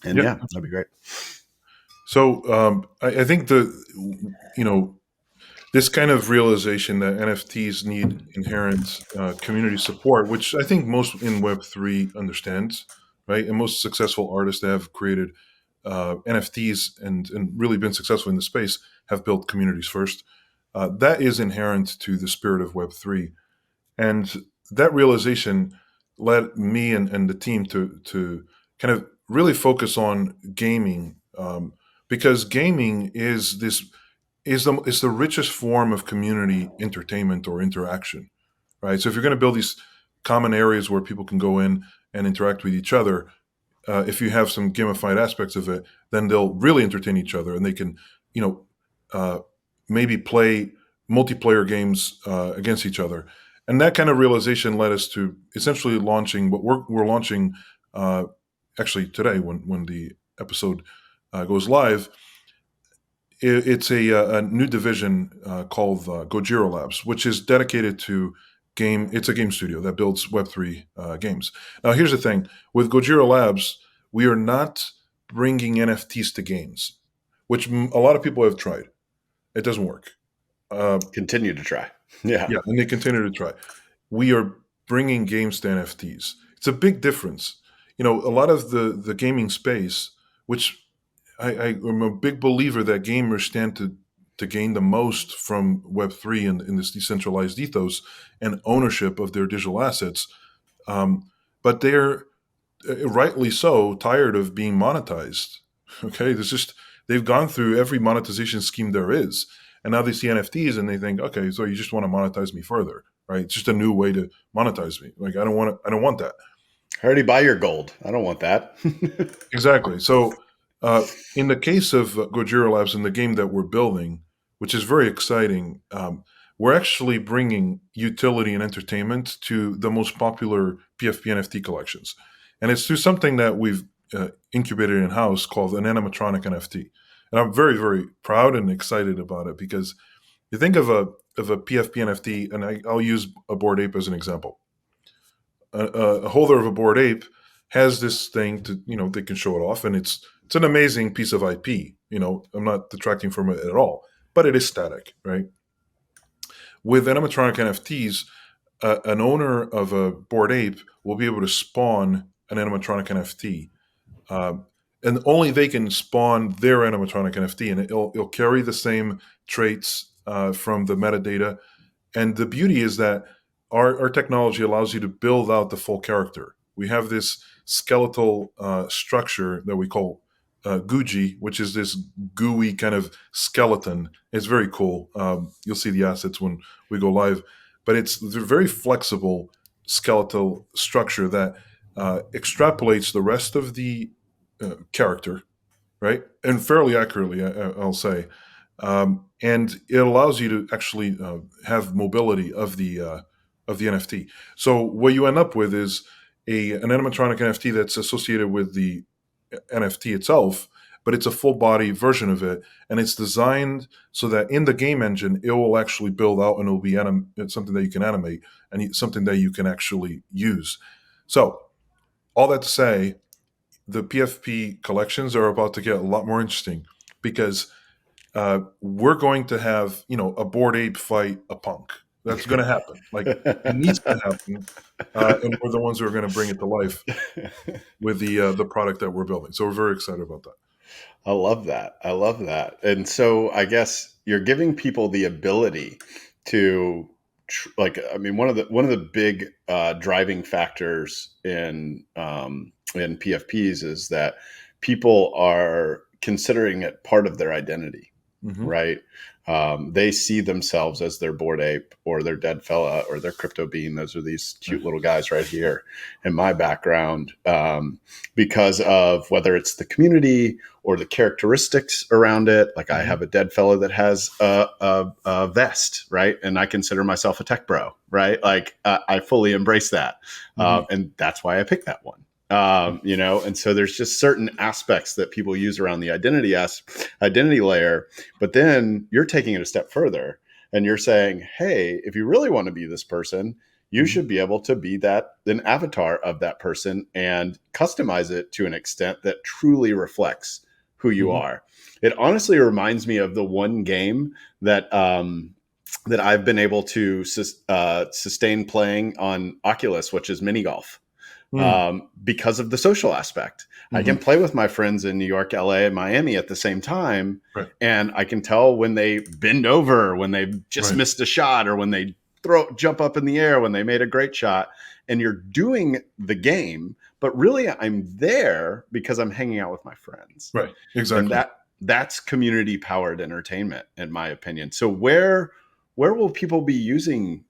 Yeah. yeah, that'd be great. So I think this kind of realization that NFTs need inherent community support, which I think most in Web3 understands, right? And most successful artists that have created NFTs and really been successful in the space have built communities first. That is inherent to the spirit of Web3. And that realization led me and the team to kind of really focus on gaming, because gaming is the richest form of community entertainment or interaction, right? So if you're going to build these common areas where people can go in and interact with each other, if you have some gamified aspects of it, then they'll really entertain each other, and they can, you know, uh, maybe play multiplayer games against each other. And that kind of realization led us to essentially launching what we're launching uh, actually today when the episode goes live. It's a new division called Gojira Labs, which is dedicated to game. It's a game studio that builds Web3 games. Now, here's the thing: with Gojira Labs, we are not bringing NFTs to games, which a lot of people have tried. It doesn't work. Continue to try. Yeah. Yeah, and they continue to try. We are bringing games to NFTs. It's a big difference. A lot of the gaming space, which I am a big believer that gamers stand to gain the most from Web3 and in this decentralized ethos and ownership of their digital assets. But they're rightly so tired of being monetized. Okay, they've gone through every monetization scheme there is, and now they see NFTs and they think, okay, so you just want to monetize me further, right? It's just a new way to monetize me. Like I don't want that. I already buy your gold. I don't want that. Exactly. So, in the case of Gojira Labs and the game that we're building, which is very exciting, we're actually bringing utility and entertainment to the most popular PFP NFT collections. And it's through something that we've incubated in house called an animatronic NFT. And I'm very, very proud and excited about it because you think of a PFP NFT, and I'll use a Bored Ape as an example. A holder of a Bored Ape has this thing to, they can show it off, and it's an amazing piece of IP. I'm not detracting from it at all, but it is static, right? With animatronic NFTs, an owner of a Bored Ape will be able to spawn an animatronic NFT, and only they can spawn their animatronic NFT, and it'll carry the same traits from the metadata. And the beauty is that our technology allows you to build out the full character. We have this skeletal structure that we call Guji, which is this gooey kind of skeleton. It's very cool. You'll see the assets when we go live, but it's a very flexible skeletal structure that extrapolates the rest of the character, right? And fairly accurately, I'll say. And it allows you to actually have mobility of the NFT. So what you end up with is an animatronic NFT that's associated with the NFT itself, but it's a full body version of it, and it's designed so that in the game engine it will actually build out and it will be something that you can animate and something that you can actually use. So all that to say, the PFP collections are about to get a lot more interesting because we're going to have, a Bored Ape fight a punk. That's going to happen. Like it needs to happen, and we're the ones who are going to bring it to life with the product that we're building. So we're very excited about that. I love that. I love that. And so I guess you're giving people the ability to one of the big driving factors in PFPs is that people are considering it part of their identity. Mm-hmm. right? They see themselves as their Bored Ape or their Dead Fella or their Crypto Bean. Those are these cute little guys right here in my background, because of whether it's the community or the characteristics around it. Like I have a Dead Fella that has a vest, right? And I consider myself a tech bro, right? Like I fully embrace that. And that's why I picked that one. And so there's just certain aspects that people use around the identity layer, but then you're taking it a step further and you're saying, hey, if you really want to be this person, you should be able to be an avatar of that person and customize it to an extent that truly reflects who you are. It honestly reminds me of the one game that I've been able to sustain playing on Oculus, which is mini golf. Because of the social aspect. I can play with my friends in New York, LA, and Miami at the same time. Right. And I can tell when they bend over, when they just missed a shot, or when they jump up in the air, when they made a great shot. And you're doing the game, but really I'm there because I'm hanging out with my friends. Right. Exactly. And that's community powered entertainment, in my opinion. So where will people be using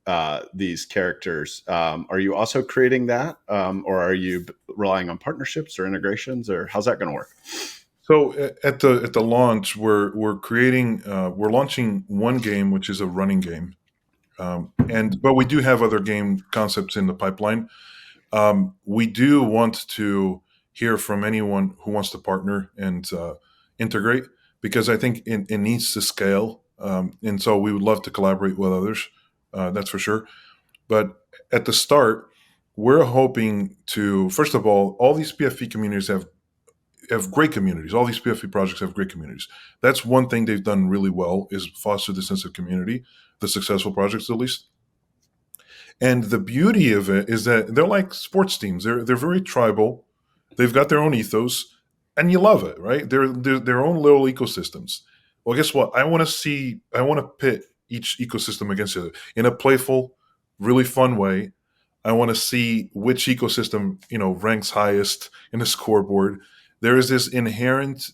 these characters? Are you also creating that, or are you relying on partnerships or integrations, or how's that going to work? So at the launch, we're launching one game, which is a running game, but we do have other game concepts in the pipeline. We do want to hear from anyone who wants to partner and integrate, because I think it needs to scale. And so we would love to collaborate with others. That's for sure. But at the start, we're hoping to, first of all these PFP communities have great communities. All these PFP projects have great communities. That's one thing they've done really well, is foster the sense of community, the successful projects at least. And the beauty of it is that they're like sports teams. They're very tribal. They've got their own ethos, and you love it, right? They're their own little ecosystems. Well, guess what? I want to pit each ecosystem against the other in a playful, really fun way. I want to see which ecosystem, ranks highest in the scoreboard. There is this inherent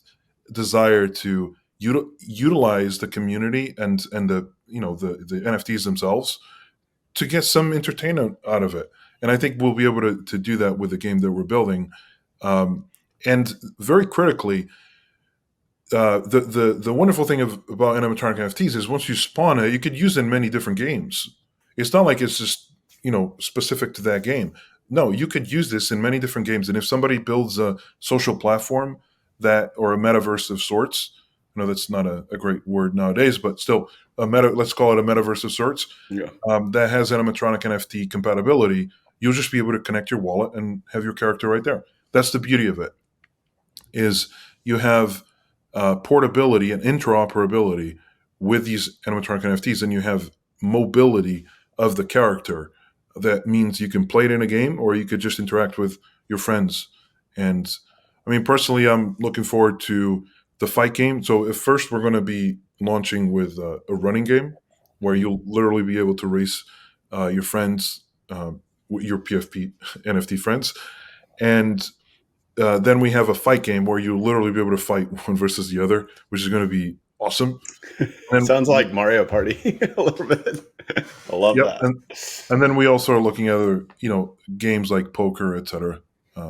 desire to utilize the community and the NFTs themselves to get some entertainment out of it. And I think we'll be able to do that with the game that we're building. And very critically, the wonderful thing about animatronic NFTs is once you spawn it, you could use it in many different games. It's not like it's just specific to that game. No, you could use this in many different games. And if somebody builds a social platform or a metaverse of sorts, I know that's not a great word nowadays, but still let's call it a metaverse of sorts. Yeah. That has animatronic NFT compatibility. You'll just be able to connect your wallet and have your character right there. That's the beauty of it. Is you have portability and interoperability with these animatronic NFTs, and you have mobility of the character. That means you can play it in a game, or you could just interact with your friends. And I mean, personally, I'm looking forward to the fight game. So at first, we're going to be launching with a running game where you'll literally be able to race your friends, your PFP NFT friends. And then we have a fight game where you'll literally be able to fight one versus the other, which is going to be awesome. Sounds like Mario Party a little bit. I love that. And then we also are looking at other, games like poker, etc.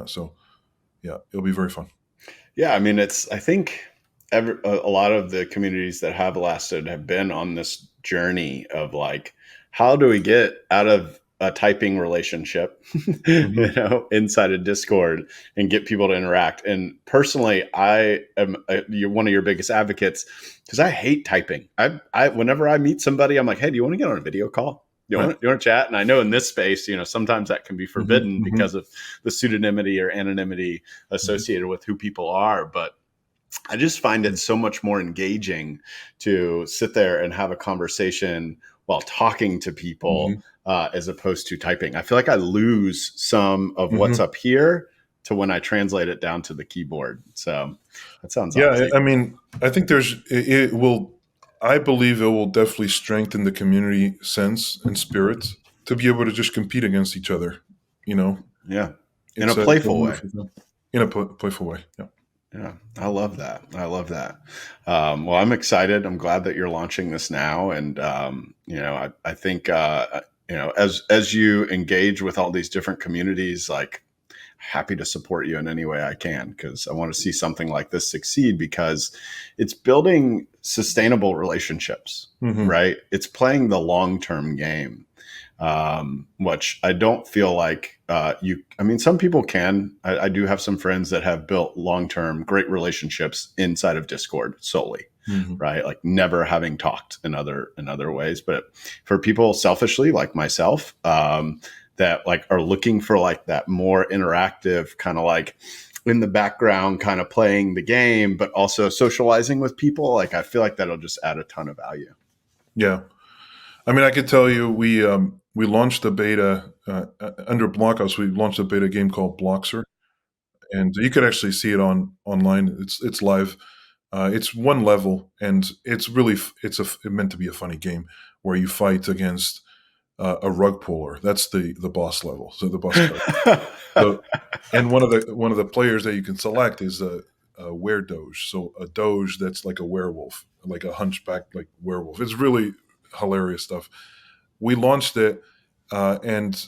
So yeah, it'll be very fun. Yeah, I mean, I think a lot of the communities that have lasted have been on this journey of like, how do we get out of a typing relationship, inside a Discord and get people to interact? And personally, I am one of your biggest advocates because I hate typing. I whenever I meet somebody, I'm like, hey, do you want to get on a video call? You want to chat? And I know in this space, sometimes that can be forbidden because of the pseudonymity or anonymity associated with who people are. But I just find it so much more engaging to sit there and have a conversation while talking to people as opposed to typing. I feel like I lose some of what's up here to when I translate it down to the keyboard. So that sounds awesome. I mean, I think I believe it will definitely strengthen the community sense and spirit to be able to just compete against each other, Yeah. In a playful way. In a playful way. Yeah. Yeah, I love that. I love that. Well, I'm excited. I'm glad that you're launching this now, and I think as you engage with all these different communities, like happy to support you in any way I can because I want to see something like this succeed because it's building sustainable relationships, Hmm. right? It's playing the long term game, which I don't feel like I mean, some people can. I do have some friends that have built long term great relationships inside of Discord solely. Hmm. Right, like never having talked in other ways, but for people selfishly like myself, that like are looking for like that more interactive kind of like in the background kind of playing the game but also socializing with people, like I feel like that'll just add a ton of value. Yeah. I mean, I could tell you we launched a beta under Blockhouse. We launched a beta game called Bloxer, and you could actually see it online. It's live. It's one level, and it's really it's meant to be a funny game where you fight against a rug puller. That's the boss level. So the boss character. So, and one of the players that you can select is a were-doge. So a doge that's like a werewolf, like a hunchback like werewolf. It's really hilarious stuff. We launched it, and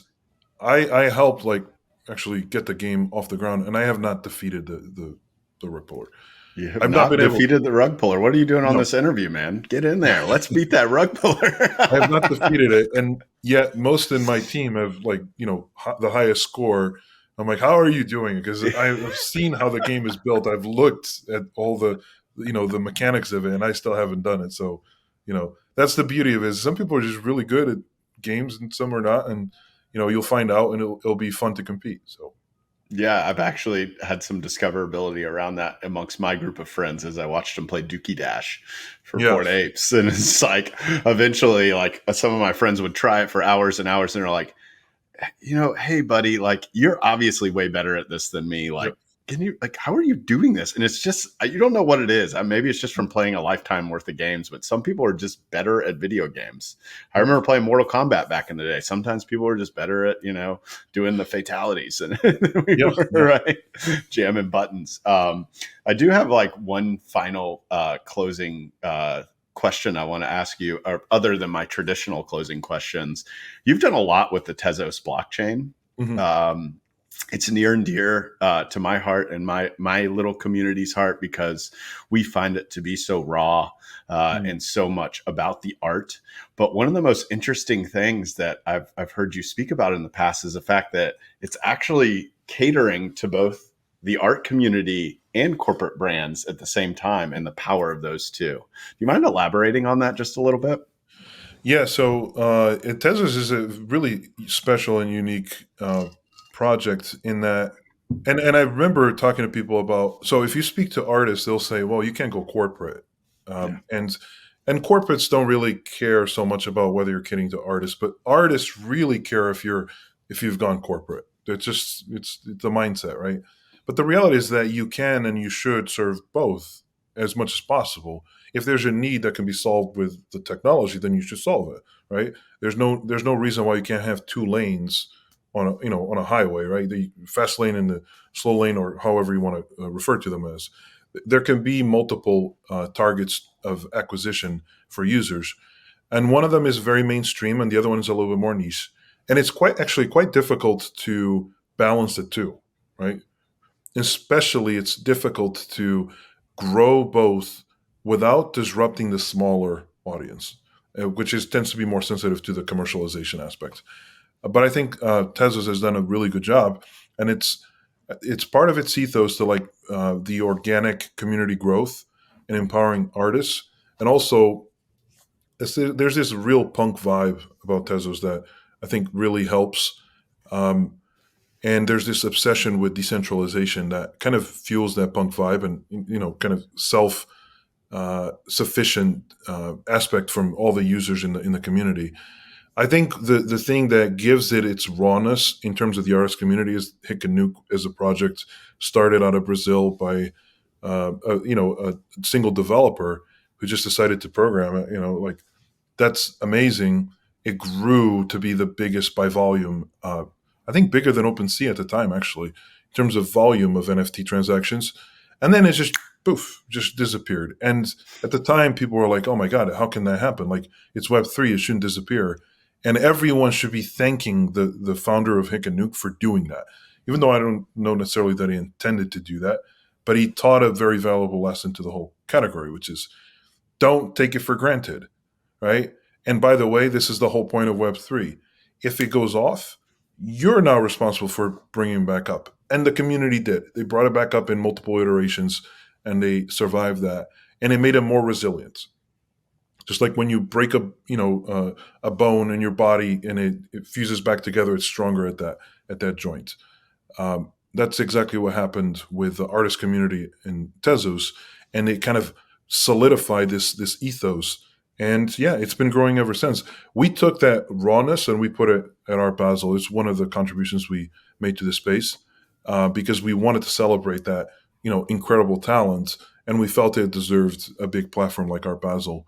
I helped like actually get the game off the ground, and I have not defeated the rug puller. You have I've not not been able to. defeated the rug puller. What are you doing on No, this interview, man? Get in there, let's beat that rug puller. I have not defeated it, and yet most in my team have like the highest score. I'm like, how are you doing? Because I've seen how the game is built. I've looked at all the mechanics of it, and I still haven't done it. So, that's the beauty of it. Is some people are just really good at games, and some are not, and you'll find out, and it'll be fun to compete. So, Yeah, I've actually had some discoverability around that amongst my group of friends as I watched them play Dookie Dash for yeah, Bored Apes. And it's like eventually, like some of my friends would try it for hours and hours and they're like, hey, buddy, like you're obviously way better at this than me. yeah, Like, can you, like, how are you doing this? And it's just, you don't know what it is. Maybe it's just from playing a lifetime worth of games, but some people are just better at video games. I remember playing Mortal Kombat back in the day. Sometimes people are just better at, doing the fatalities and we yeah, were yeah. right jamming buttons. I do have like one final closing question I want to ask you, or other than my traditional closing questions. You've done a lot with the Tezos blockchain. Hmm. Um, it's near and dear to my heart and my little community's heart because we find it to be so raw and so much about the art. But one of the most interesting things that I've heard you speak about in the past is the fact that it's actually catering to both the art community and corporate brands at the same time, and the power of those two. Do you mind elaborating on that just a little bit? Yeah, so Tezos is a really special and unique project in that, and I remember talking to people about. So if you speak to artists, they'll say, "Well, you can't go corporate," Yeah. and corporates don't really care so much about whether you're kidding to artists, but artists really care if you've gone corporate. It's the mindset, right? But the reality is that you can and you should serve both as much as possible. If there's a need that can be solved with the technology, then you should solve it, right? There's no reason why you can't have two lanes on a highway, right? The fast lane and the slow lane, or however you want to refer to them as. There can be multiple targets of acquisition for users, and one of them is very mainstream, and the other one is a little bit more niche. And it's quite difficult to balance the two, right? Especially, it's difficult to grow both without disrupting the smaller audience, which tends to be more sensitive to the commercialization aspect. But I think Tezos has done a really good job, and it's part of its ethos to like the organic community growth and empowering artists, and also there's this real punk vibe about Tezos that I think really helps. And there's this obsession with decentralization that kind of fuels that punk vibe, and kind of self sufficient aspect from all the users in the community. I think the thing that gives it its rawness in terms of the artist community is Hikanuke as a project started out of Brazil by a single developer who just decided to program it. Like, that's amazing. It grew to be the biggest by volume. I think bigger than OpenSea at the time, actually, in terms of volume of NFT transactions. And then it just poof, just disappeared. And at the time, people were like, "Oh my god, how can that happen? Like, it's Web3, it shouldn't disappear." And everyone should be thanking the founder of Hick and Nuke for doing that, even though I don't know necessarily that he intended to do that. But he taught a very valuable lesson to the whole category, which is don't take it for granted, right? And by the way, this is the whole point of Web3. If it goes off, you're now responsible for bringing it back up. And the community did. They brought it back up in multiple iterations, and they survived that. And it made it more resilient. Just like when you break a bone in your body and it fuses back together, it's stronger at that joint. That's exactly what happened with the artist community in Tezos, and it kind of solidified this ethos. And yeah, it's been growing ever since. We took that rawness and we put it at Art Basel. It's one of the contributions we made to the space because we wanted to celebrate that incredible talent, and we felt it deserved a big platform like Art Basel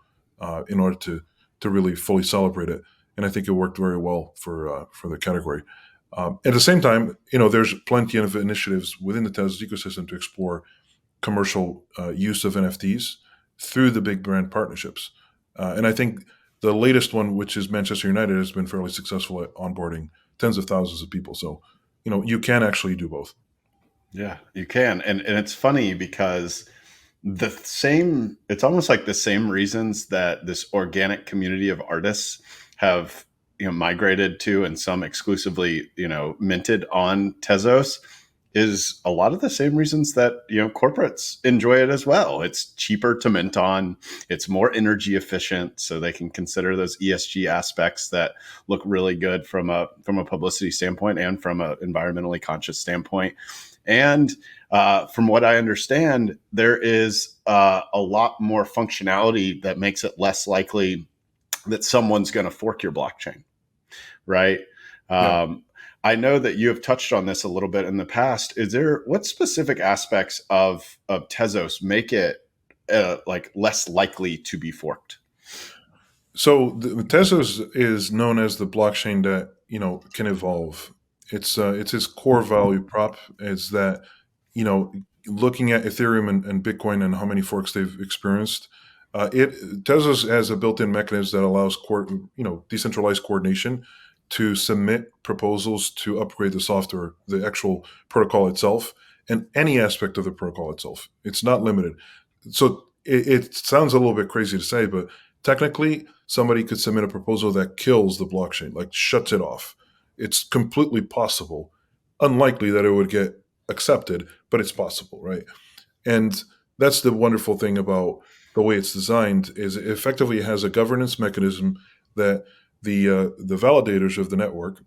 in order to really fully celebrate it. And I think it worked very well for the category. At the same time, there's plenty of initiatives within the Tezos ecosystem to explore commercial use of NFTs through the big brand partnerships. And I think the latest one, which is Manchester United, has been fairly successful at onboarding tens of thousands of people. So, you can actually do both. Yeah, you can. And it's funny because it's almost like the same reasons that this organic community of artists have migrated to, and some exclusively minted on Tezos, is a lot of the same reasons that corporates enjoy it as well. It's cheaper to mint on, it's more energy efficient, so they can consider those ESG aspects that look really good from a publicity standpoint and from an environmentally conscious standpoint. And from what I understand, there is a lot more functionality that makes it less likely that someone's going to fork your blockchain, right? Yeah. I know that you have touched on this a little bit in the past. What specific aspects of Tezos make it like less likely to be forked? So the Tezos is known as the blockchain that can evolve. It's its core value prop is that looking at Ethereum and Bitcoin and how many forks they've experienced, Tezos has a built-in mechanism that allows decentralized coordination to submit proposals to upgrade the software, the actual protocol itself, and any aspect of the protocol itself. It's not limited. So it sounds a little bit crazy to say, but technically somebody could submit a proposal that kills the blockchain, like shuts it off. It's completely possible. Unlikely that it would get accepted, but it's possible, right? And that's the wonderful thing about the way it's designed, is it effectively has a governance mechanism that the validators of the network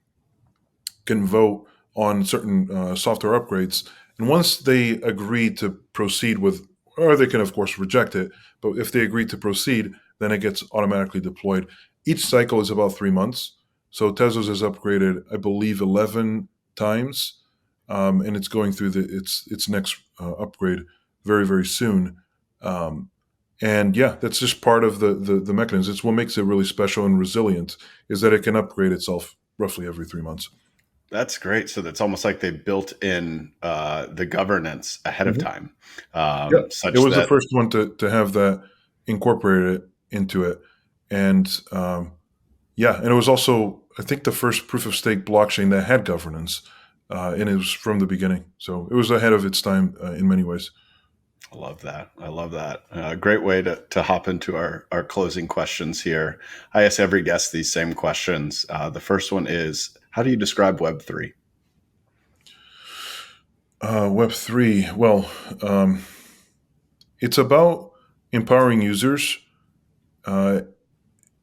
can vote on certain software upgrades. And once they agree to proceed with, or they can of course reject it, but if they agree to proceed, then it gets automatically deployed. Each cycle is about 3 months. So Tezos has upgraded, I believe, 11 times, and it's going through its next upgrade very, very soon. And yeah, that's just part of the mechanism. It's what makes it really special and resilient, is that it can upgrade itself roughly every 3 months. That's great. So that's almost like they built in the governance ahead of time. It was the first one to have that incorporated into it. And and it was also, I think, the first proof of stake blockchain that had governance, and it was from the beginning. So it was ahead of its time in many ways. I love that. Great way to hop into our closing questions here. I ask every guest these same questions. The first one is, how do you describe Web3? Web3, well, it's about empowering users and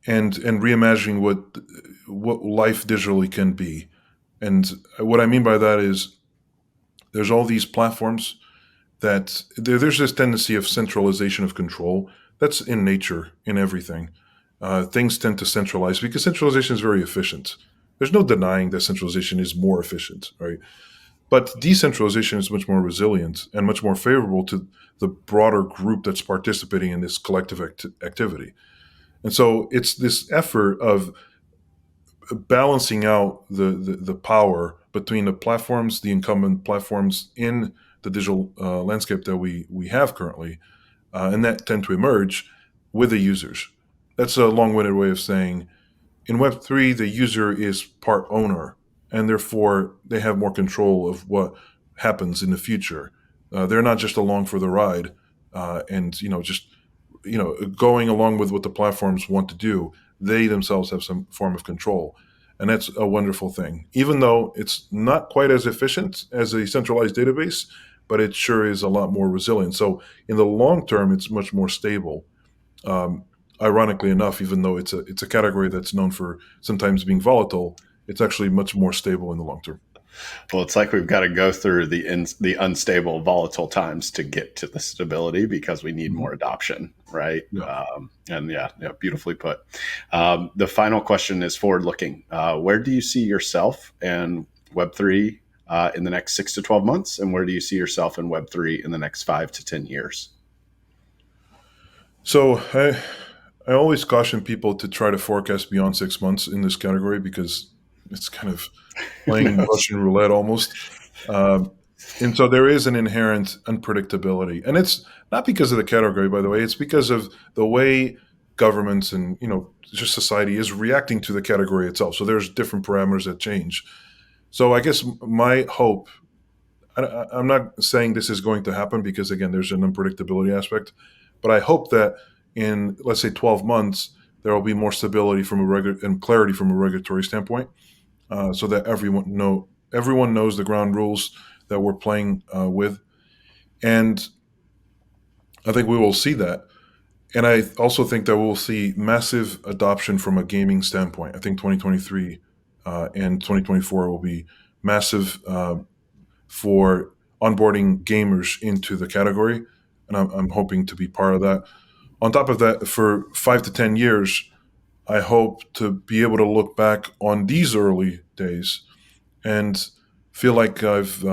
reimagining what life digitally can be. And what I mean by that is there's all these platforms that there's this tendency of centralization of control. That's in nature, in everything. Things tend to centralize because centralization is very efficient. There's no denying that centralization is more efficient, right? But decentralization is much more resilient and much more favorable to the broader group that's participating in this collective activity. And so it's this effort of balancing out the power between the platforms, the incumbent platforms in the digital landscape that we have currently, and that tend to emerge with the users. That's a long-winded way of saying in Web3, the user is part owner, and therefore they have more control of what happens in the future. They're not just along for the ride, and just going along with what the platforms want to do. They themselves have some form of control, and that's a wonderful thing. Even though it's not quite as efficient as a centralized database, but it sure is a lot more resilient. So in the long term, it's much more stable. Ironically enough, even though it's a category that's known for sometimes being volatile, it's actually much more stable in the long term. Well, it's like we've got to go through the unstable, volatile times to get to the stability because we need more adoption, right? Yeah. And beautifully put. The final question is forward-looking. Where do you see yourself and Web3 in the next 6 to 12 months, and where do you see yourself in Web3 in the next 5 to 10 years? So I always caution people to try to forecast beyond 6 months in this category because it's kind of playing Russian roulette almost. And so there is an inherent unpredictability. And it's not because of the category, by the way. It's because of the way governments and just society is reacting to the category itself. So there's different parameters that change. So I guess my hope, I'm not saying this is going to happen because, again, there's an unpredictability aspect. But I hope that in, let's say, 12 months, there will be more stability and clarity from a regulatory standpoint, so that everyone knows the ground rules that we're playing with. And I think we will see that. And I also think that we'll see massive adoption from a gaming standpoint. I think 2023 and 2024 will be massive for onboarding gamers into the category. And I'm hoping to be part of that. On top of that, for 5 to 10 years, I hope to be able to look back on these early days and feel like I've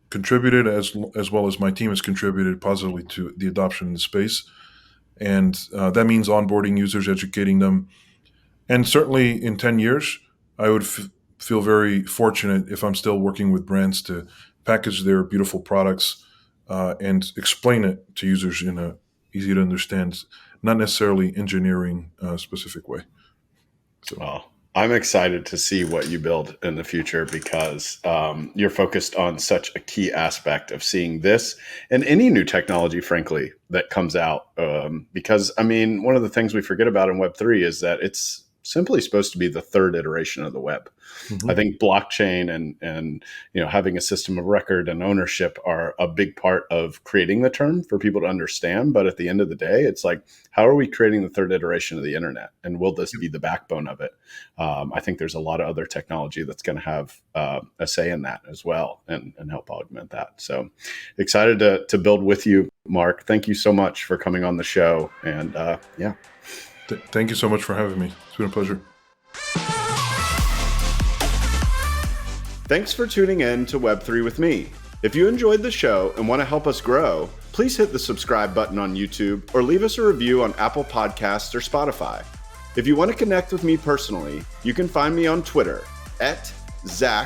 contributed as well as my team has contributed positively to the adoption in the space. And that means onboarding users, educating them. And certainly in 10 years, I would feel very fortunate if I'm still working with brands to package their beautiful products and explain it to users in a easy to understand, not necessarily engineering specific way. So. Well, I'm excited to see what you build in the future because you're focused on such a key aspect of seeing this and any new technology, frankly, that comes out. Because, one of the things we forget about in Web3 is that it's simply supposed to be the third iteration of the web. Mm-hmm. I think blockchain and having a system of record and ownership are a big part of creating the term for people to understand. But at the end of the day, it's like, how are we creating the third iteration of the internet? And will this be the backbone of it? I think there's a lot of other technology that's going to have a say in that as well and help augment that. So excited to build with you, Mark. Thank you so much for coming on the show. And Thank you so much for having me. It's been a pleasure. Thanks for tuning in to Web3 with me. If you enjoyed the show and want to help us grow, please hit the subscribe button on YouTube or leave us a review on Apple Podcasts or Spotify. If you want to connect with me personally, you can find me on Twitter @Zach_French_.